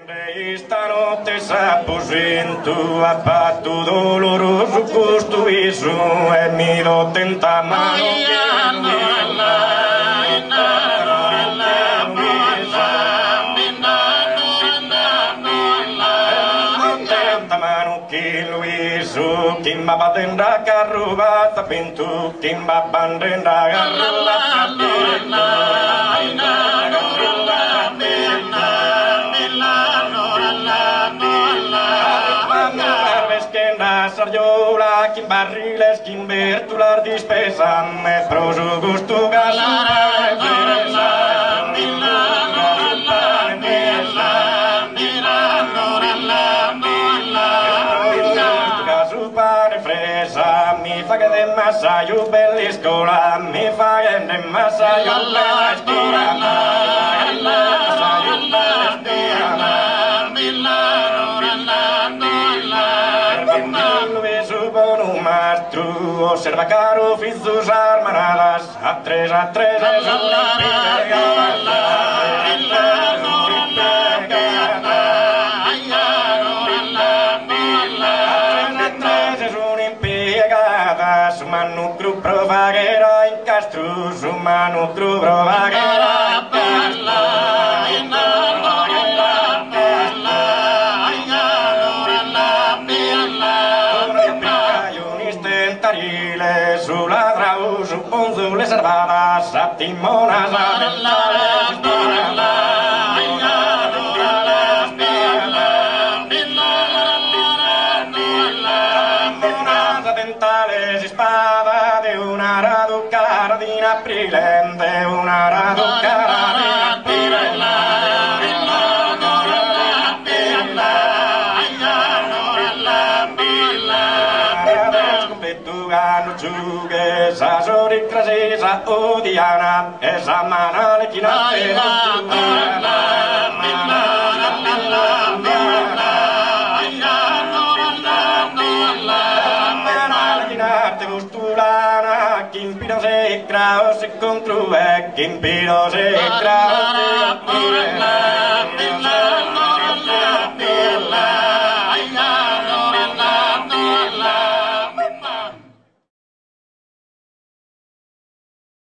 Esta notte s'apposento a patto doloroso questo viso e mi do tenta mano che Luiso kimba batenda carrubata pintu kimba bandenda carrubata Sarjola, quin barriles, quin vertular dispesa, me proso gusto fresa, mi fa che de massa io belliscola, mi fa che de massa io belliscola. Observa caro fizzos armanadas a tres és una pegada és una impiegada su mano cru provaguera in castro su mano cru provaguera in castro sulla drauso ponzo le servadas a timonas a mentales dentales espada de una raducardina aprile de una raducardina aprile Sa sori crasesa odiana esa manale chinate Gustulana, Kimpiro se crao se contrue, Kimpiro se crao